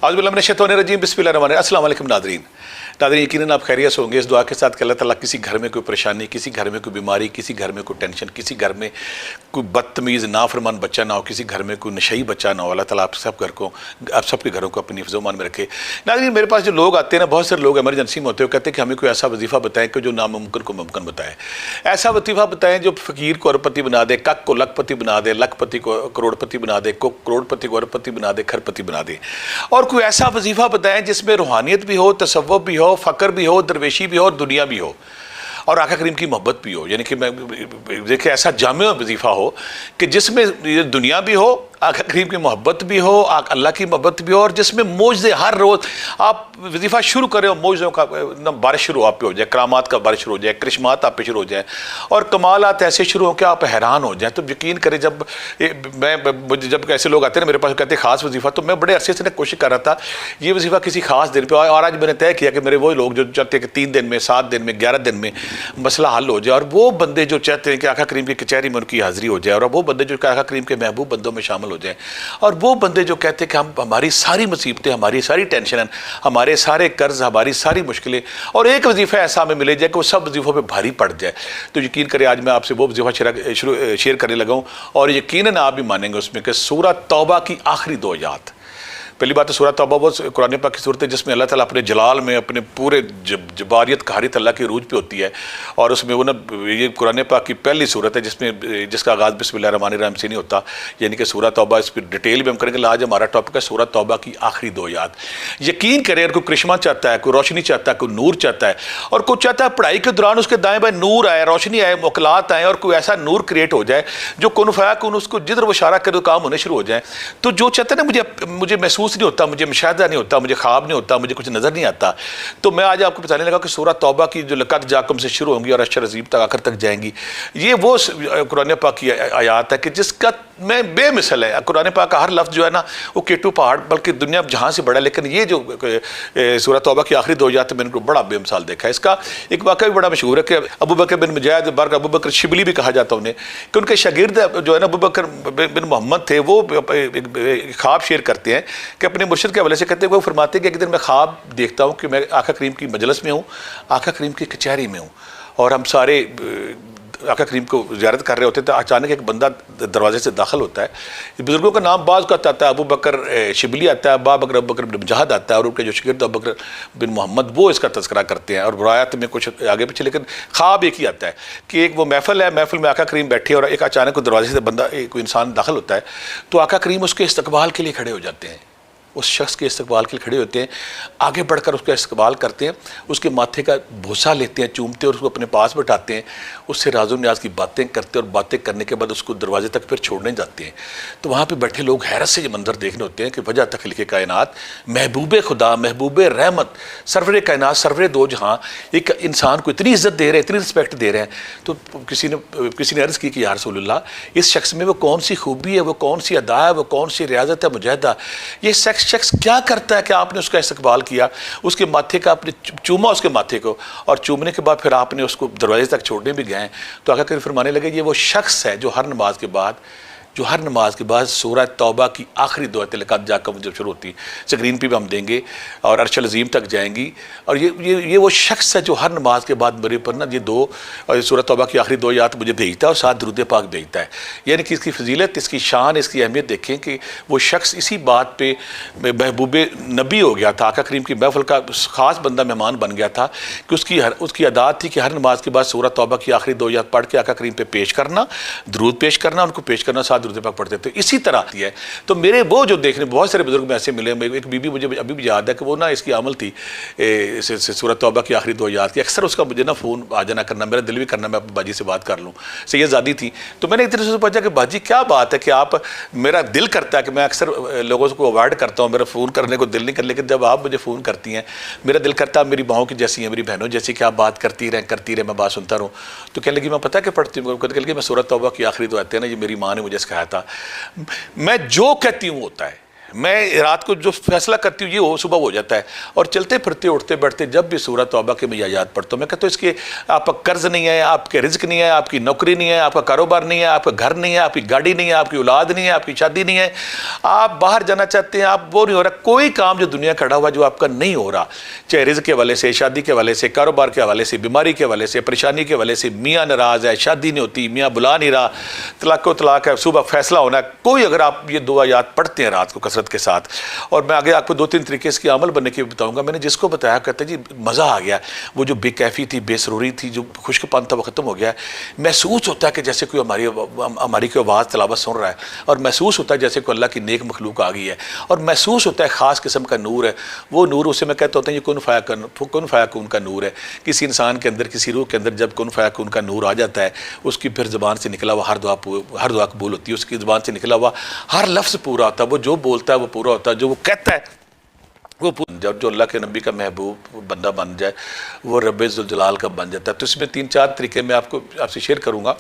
आउज़ु बिल्लाहि मिनश्शैतानिर्रजीम बिस्मिल्लाहिर्रहमानिर्रहीम। अस्सलाम वालेकुम नाज़रीन। यकीनन आप खैरियत से होंगे। इस दुआ के साथ कि अल्लाह ताला किसी घर में कोई परेशानी, किसी घर में कोई बीमारी, किसी घर में कोई टेंशन, किसी घर में कोई बदतमीज़ नाफरमान बच्चा ना हो, किसी घर में कोई नशई बच्चा ना हो। अल्लाह ताला आप सबके घरों को अपनी हिफ्ज़-ओ-मान में रखे। नाज़रीन, मेरे पास जो लोग आते हैं ना, बहुत सारे लोग एमरजेंसी में होते हैं, कहते हैं कि हमें कोई ऐसा वजीफ़ा बताएं कि जो नामुमकिन को मुमकिन बताए। ऐसा वजीफ़ा बताएं जो फ़कीर को अरबपति बना दे, कक को लखपति बना दे, लखपति को करोड़पति बना दे, को करोड़पति को अरबपति बना दे, खरपति बना दे। और कोई ऐसा वजीफ़ा बताएं जिसमें रूहानियत भी हो, तसव्वुफ़ भी हो, फ़क्र भी हो, दरवेशी भी हो और दुनिया भी हो और आका करीम की मोहब्बत भी हो। यानी कि मैं देखिए ऐसा जामे वजीफ़ा हो कि जिसमें दुनिया भी हो, आका करीम की मोहब्बत भी हो, अल्लाह की मोहब्बत भी हो, और जिसमें मौजज़े हर रोज़ आप वजीफ़ा शुरू करें और मौजज़ों का बारिश शुरू आप पे हो जाए, करामात का बारिश शुरू हो जाए, करिश्मात आप पे शुरू हो जाए और कमालात ऐसे शुरू हो कि आप हैरान हो जाएँ। तो यकीन करें, जब ऐसे लोग आते हैं ना मेरे पास, कहते हैं ख़ास वजीफ़ा, तो मैं बड़े अरसे से कोशिश कर रहा था ये वजीफ़ा किसी ख़ास दिन पर, और आज मैंने तय किया कि मेरे वो लोग जो चाहते हैं कि 3 दिन में, 7 दिन में, 11 दिन में मसला हल हो जाए, और वो बंदे जो चाहते हैं कि आका करीम की कचहरी में उनकी हाज़िरी हो जाए, और वो बंदे जो आका करीम के महबूब बंदों में शामिल हो जाए, और वो बंदे जो कहते हैं कि हमारी सारी मुसीबतें, हमारी सारी टेंशन, हमारे सारे कर्ज, हमारी सारी मुश्किलें, और एक वजीफ़ा ऐसा हमें मिले जाए कि वो सब वजीफ़ों पे भारी पड़ जाए। तो यकीन करें आज मैं आपसे वो वजीफ़ा शेयर करने लगा हूँ, और यकीनन आप भी मानेंगे उसमें कि सूरह तौबा की आखिरी 2 आयत। पहली बात तो सूरह तौबा वो कुरान पाक की सूरत है जिसमें अल्लाह ताला अपने जलाल में, अपने पूरे जबारियत कहारियत अल्लाह की रूज पे होती है, और उसमें वो ये कुरान पाक की पहली सूरत है जिसका आगाज़ बिस्मिल्लाहिर्रहमानिर्रहीम से नहीं होता। यानी कि सूरह तौबा, इस पर डिटेल भी हम करेंगे। आज हमारा टॉपिक है सूरह तौबा की आखिरी 2 आयत। यकीन करें, अगर कोई करिश्मा चाहता है, कोई रोशनी चाहता है, कोई नूर चाहता है, और कोई चाहता है पढ़ाई के दौरान उसके दाएँ बाएँ नूर आए, रोशनी आए, मुकलात आए, और कोई ऐसा नूर क्रिएट हो जाए जो कुन फयाकुन, उसको जिधर वो इशारा करे काम होने शुरू हो जाए। तो जो चाहता है ना, मुझे महसूस नहीं होता, मुझे मुशाहिदा नहीं होता, मुझे ख्वाब नहीं होता, मुझे कुछ नज़र नहीं आता, तो मैं आज आपको बताने लगा कि सूरह तौबा की जो लक़द जाकुम से शुरू होंगी और अशर अज़ीम तक आखिर तक जाएंगी, ये वो कुरान पाक की आयत है कि जिसका मैं बेमिसल है। कुरान पाक का हर लफ्ज़ जो है ना वो केटू पहाड़ बल्कि दुनिया जहाँ से बड़ा है, लेकिन ये जो सूरह तौबा की आखिरी 2 आयत मैंने बड़ा बेमिसाल देखा है। इसका एक वाक़या भी बड़ा मशहूर है कि अबू बकर बिन मुजाहिद बार अबू बकर शिबली भी कहा जाता उन्हें, कि उनके शागिर्द जो है ना अबू बकर बिन मोहम्मद थे, वो ख्वाब शेयर करते हैं कि अपने मुर्शिद के हवाले से कहते हैं, वो फरमाते हैं कि एक दिन मैं ख्वाब देखता हूँ कि मैं आका करीम की मजलिस में हूँ, आका करीम की कचहरी में हूँ, और हम सारे आका करीम को ज़ियारत कर रहे होते थे। अचानक एक बंदा दरवाजे से दाखिल होता है। बुज़ुर्गों का नाम बाज़ का आता है, अबू बकर शिबली आता है, अबू बकर बिन मुजाहिद आता है, और उनके जो शागिर्द अबू बकर बिन मोहम्मद वो इसका तज़किरा करते हैं। और रिवायत में कुछ आगे पीछे, लेकिन ख्वाब एक ही आता है कि एक वो महफ़िल है, महफ़िल में आका करीम बैठे, और एक अचानक दरवाजे से बंदा कोई इंसान दाखिल होता है, तो आका करीम उसके इस्तकबाल के लिए खड़े हो जाते हैं, उस शख्स के इस्तकबाल के लिए खड़े होते हैं, आगे बढ़कर उसका इस्तकबाल करते हैं, उसके माथे का भूसा लेते हैं, चूमते हैं और उसको अपने पास बैठाते हैं, उससे राज़ो न्याज़ की बातें करते हैं, और बातें करने के बाद उसको दरवाजे तक फिर छोड़ने जाते हैं। तो वहाँ पे बैठे लोग हैरत से ये मंजर देखने होते हैं कि वजह तख्लीक़ कायनात, महबूब खुदा, महबूब रहमत, सरवर कायनात, सरवर दो जहाँ एक इंसान को इतनी इज़्ज़त दे रहे हैं, इतनी रिस्पेक्ट दे रहे हैं। तो किसी ने अर्ज़ की कि या रसूलल्लाह, इस शख्स में वो कौन सी खूबी है, वो कौन सी अदा है, वो कौन सी रियाज़त है, मुजाहिदा, ये शख्स क्या करता है कि आपने उसका इस्तकबाल किया, उसके माथे का आपने चूमा उसके माथे को, और चूमने के बाद फिर आपने उसको दरवाजे तक छोड़ने भी गए। तो आका करीम फरमाने लगे, ये वो शख्स है जो हर नमाज के बाद सूरह तौबा की आखिरी 2 आयतें लक़द जाकुम जब शुरू होती, स्क्रीन पे भी हम देंगे, और अर्शल अज़ीम तक जाएंगी, और ये वो शख्स है जो हर नमाज के बाद मेरे पर ना ये 2 सूरह तौबा की आखिरी 2 आयत मुझे भेजता है, और साथ दुरूद पाक भेजता है। यानी कि इसकी फजीलत, इसकी शान, इसकी अहमियत देखें कि वो शख्स इसी बात पे महबूब नबी हो गया था, आका करीम की महफ़िल का ख़ास बंदा मेहमान बन गया था, कि उसकी आदत थी कि हर नमाज के बाद सूरह तौबा की आखिरी 2 आयत पढ़ के आका करीम पे पेश करना, दुरूद पेश करना, उनको पेश करना, साथ दुरूद पाक पढ़ते थे। इसी तरह है। तो मेरे वो जो देखने बहुत सारे बुजुर्ग में ऐसे मिले, एक बीबी मुझे अभी भी याद है कि वो ना इसकी अमल थी सूरह तौबा की आखिरी 2 आयत की, अक्सर उसका मुझे ना फ़ोन आ जाना करना, मेरा दिल भी करना मैं बाजी से बात कर लूँ, सैयदज़ादी थी। तो मैंने एक तरह से पूछा कि बाजी क्या बात है कि आप, मेरा दिल करता है कि मैं अक्सर लोगों को अवॉइड करता हूँ, मेरा फ़ोन करने को दिल नहीं कर, लेकिन जब आप मुझे फ़ोन करती हैं मेरा दिल करता है मेरी बहू की जैसी हैं, मेरी बहनों जैसी, कि आप बात करती रहे, मैं बात सुनता रहूँ। तो कहने लगी मैं पता क्या पढ़ती हूँ, कहने लगी मैं सूरह तौबा की आखिरी 2 आयतें ना, ये मेरी माँ ने मुझे सिखाया था, मैं जो कहती हूँ होता है, میں رات کو جو فیصلہ کرتی ہوں یہ وہ صبح ہو جاتا ہے. اور چلتے پھرتے اٹھتے بیٹھتے جب بھی سورہ توبہ کے میں یاد پڑھتا ہوں میں کہتا ہوں اس کے آپ کا قرض نہیں ہے, آپ کے رزق نہیں ہے, آپ کی نوکری نہیں ہے, آپ کا کاروبار نہیں ہے, آپ کا گھر نہیں ہے, آپ کی گاڑی نہیں ہے, آپ کی اولاد نہیں ہے, آپ کی شادی نہیں ہے, آپ باہر جانا چاہتے ہیں, آپ وہ نہیں ہو رہا, کوئی کام جو دنیا کھڑا ہوا جو آپ کا نہیں ہو رہا, چاہے رزق کے حوالے سے, شادی کے حوالے سے, کاروبار کے حوالے سے, بیماری کے حوالے سے, پریشانی کے حوالے سے, میاں ناراض ہے, شادی نہیں ہوتی, میاں بلا نہیں رہا, طلاق و طلاق ہے, صبح فیصلہ ہونا ہے, کوئی اگر آپ یہ دعا یاد پڑھتے ہیں رات کو کثرت کے ساتھ, اور میں آگے آپ کو 2-3 طریقے اس کی عمل بننے کی بتاؤں گا. میں نے جس کو بتایا کہتا ہے جی مزہ آ گیا, وہ جو بے کیفی تھی, بے سروری تھی, جو خشک پن تھا وہ ختم ہو گیا ہے. محسوس ہوتا ہے کہ جیسے کوئی ہماری کوئی آواز تلاوت سن رہا ہے, اور محسوس ہوتا ہے جیسے کوئی اللہ کی نیک مخلوق آ گئی ہے, اور محسوس ہوتا ہے خاص قسم کا نور ہے. وہ نور اسے میں کہتا ہوتا ہوں یہ کن فیکون کا نور ہے. کسی انسان کے اندر, کسی روح کے اندر جب کن فیکون کا نور آ جاتا ہے, اس کی پھر زبان سے نکلا ہوا ہر دعا قبول ہوتی ہے, اس کی زبان سے نکلا ہوا ہر لفظ پورا ہوتا ہے, وہ جو بولتا ہے وہ پورا ہوتا ہے, جو وہ کہتا ہے وہ جب جو اللہ کے نبی کا محبوب بندہ بن جائے وہ رب ذوالجلال کا بن جاتا ہے. تو اس میں 3-4 طریقے میں آپ سے شیئر کروں گا.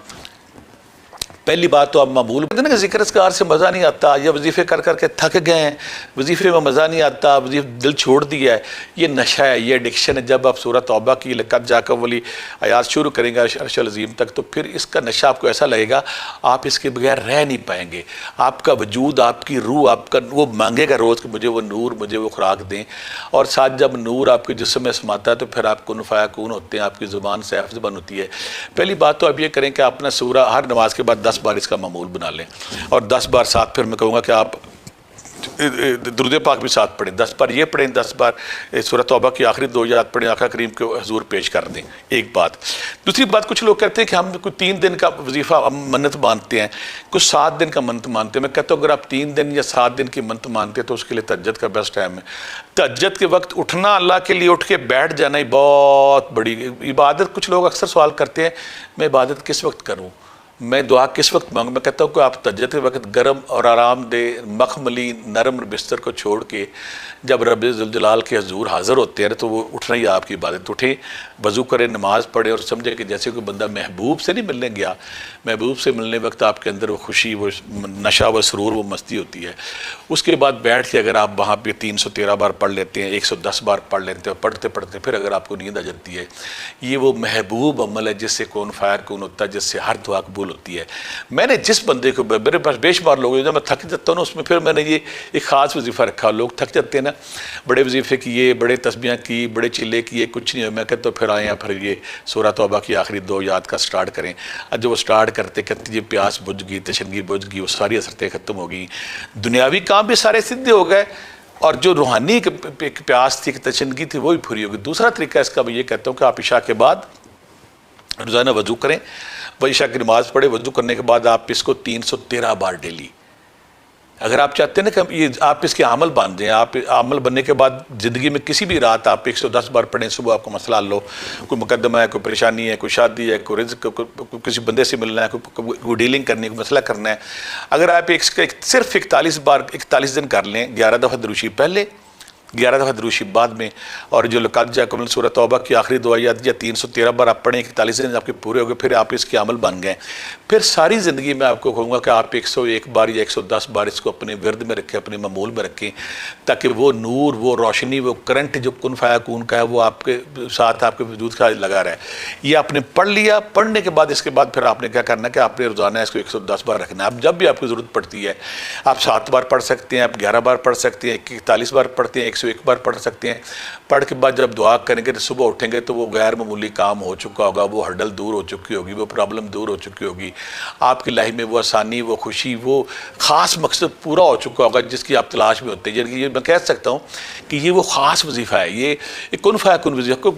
پہلی بات تو آپ معمول کہتے ہیں نا کہ ذکر اذکار سے مزہ نہیں آتا, یا وظیفے کر کر کے تھک گئے ہیں, وظیفے میں مزہ نہیں آتا, دل چھوڑ دیا ہے, یہ نشہ ہے, یہ ایڈکشن ہے. جب آپ سورہ توبہ کی لقد جاکم والی آیات شروع کریں گے عرش العظیم تک, تو پھر اس کا نشہ آپ کو ایسا لگے گا آپ اس کے بغیر رہ نہیں پائیں گے. آپ کا وجود, آپ کی روح, آپ کا وہ مانگے گا روز کہ مجھے وہ نور, مجھے وہ خوراک دیں. اور ساتھ جب نور آپ کے جسم میں سماتا ہے تو پھر آپ کن فیکون ہوتے ہیں, آپ کی زبان سے حفظ بن ہوتی ہے. پہلی بات تو آپ یہ کریں کہ آپ اپنا سورہ ہر نماز کے بعد 10 بار اس کا معمول بنا لیں, اور 10 بار ساتھ پھر میں کہوں گا کہ آپ درود پاک بھی ساتھ پڑھیں. 10 بار یہ پڑھیں, 10 بار سورہ توبہ کی آخری 2 آیات پڑھیں, آقا کریم کو حضور پیش کر دیں. ایک بات. دوسری بات, کچھ لوگ کہتے ہیں کہ ہم کوئی 3 دن کا وظیفہ منت مانتے ہیں, کچھ 7 دن کا منت مانتے ہیں. میں کہتا ہوں اگر آپ 3 دن یا 7 دن کی منت مانتے ہیں تو اس کے لیے تہجد کا بیسٹ ٹائم ہے. تہجد کے وقت اٹھنا, اللہ کے لیے اٹھ کے بیٹھ جانا ہی بہت بڑی عبادت. کچھ لوگ اکثر سوال کرتے ہیں میں عبادت کس وقت کروں, میں دعا کس وقت مانگوں. میں کہتا ہوں کہ آپ تہجد کے وقت گرم اور آرام دہ مخملی نرم بستر کو چھوڑ کے جب رب ذوالجلال کے حضور حاضر ہوتے ہیں تو وہ اٹھنا ہی آپ کی عبادت. اٹھیں, وضو کریں, نماز پڑھیں, اور سمجھے کہ جیسے کوئی بندہ محبوب سے نہیں ملنے گیا, محبوب سے ملنے وقت آپ کے اندر وہ خوشی, وہ نشہ, وہ سرور, وہ مستی ہوتی ہے. اس کے بعد بیٹھ کے اگر آپ وہاں پہ 313 بار پڑھ لیتے ہیں, 110 بار پڑھ لیتے ہیں, پڑھتے پڑھتے پھر اگر آپ کو نیند آ جاتی ہے, یہ وہ محبوب عمل ہے جس سے کون فائر کون ہوتا ہے, جس سے ہر دعا قبول ہوتی ہے. میں نے جس بندے کو, میرے پاس بے شمار لوگ ہیں, جب میں تھک جاتا ہوں نا اس میں پھر میں نے یہ ایک خاص وظیفہ رکھا. لوگ تھک جاتے ہیں نا, بڑے وظیفے کیے, بڑے تسبیحاں کی, بڑے چلے کیے, کچھ نہیں ہوا. میں کہتا ہوں پھر آئیں پھر یہ سورہ توبہ کی آخری 2 آیات کا سٹارٹ کریں. جب وہ سٹارٹ کرتے یہ پیاس بجھ گئی, تشنگی بجھ گئی, وہ ساری حسرتیں ختم ہو گئی, دنیاوی کام بھی سارے سدھے ہو گئے, اور جو روحانی ایک پیاس تھی, ایک تشنگی تھی, وہ بھی پوری ہوگی. دوسرا طریقہ اس کا میں یہ کہتا ہوں کہ آپ عشاء کے بعد روزانہ وضو کریں, عشاء کی نماز پڑھیں, وضو کرنے کے بعد آپ اس کو 313 بار ڈیلی, اگر آپ چاہتے ہیں نا کہ یہ آپ اس کے عمل بن جائیں, آپ عمل بننے کے بعد زندگی میں کسی بھی رات آپ 110 بار پڑھیں. صبح آپ کو مسئلہ حل ہو, کوئی مقدمہ ہے, کوئی پریشانی ہے, کوئی شادی ہے, کوئی رزق, کسی بندے سے ملنا ہے, کوئی ڈیلنگ کرنی ہے, کوئی مسئلہ کرنا ہے, اگر آپ صرف 41 بار 41 دن کر لیں, 11 دفعہ دروشی پہلے, 11 دفعہ دروشی بعد میں, اور جو لقد جاکم سورہ توبہ کی آخری 2 آیات یا 313 بار آپ پڑھیں, 41 دن آپ کے پورے ہو گئے, پھر آپ اس کے عمل بن گئے. پھر ساری زندگی میں آپ کو کہوں گا کہ آپ 101 بار یا 110 بار اس کو اپنے ورد میں رکھیں, اپنے معمول میں رکھیں, تاکہ وہ نور, وہ روشنی, وہ کرنٹ جو کن فیکون کا ہے وہ آپ کے ساتھ, آپ کے وجود کا لگا رہا ہے. یہ آپ نے پڑھ لیا, پڑھنے کے بعد اس کے بعد پھر آپ نے کیا کرنا ہے کہ آپ نے روزانہ اس کو 110 بار رکھنا ہے. اب جب بھی آپ کو ضرورت پڑتی ہے, آپ 7 بار پڑھ سکتے ہیں, آپ 11 بار پڑھ سکتے ہیں, 41 بار پڑھتے ہیں, 101 بار پڑھ سکتے ہیں. پڑھ کے بعد جب دعا کریں گے تو صبح اٹھیں گے تو وہ غیر معمولی کام ہو چکا ہوگا, وہ ہرڈل دور ہو چکی ہوگی, وہ پرابلم دور ہو چکی ہوگی, آپ کی لائی میں وہ آسانی, وہ خوشی, وہ خاص مقصد پورا ہو چکا ہوگا جس کی آپ تلاش میں ہوتے ہیں. یعنی یہ میں کہہ سکتا ہوں کہ یہ وہ خاص وظیفہ ہے, یہ کن فیکون وظیفہ.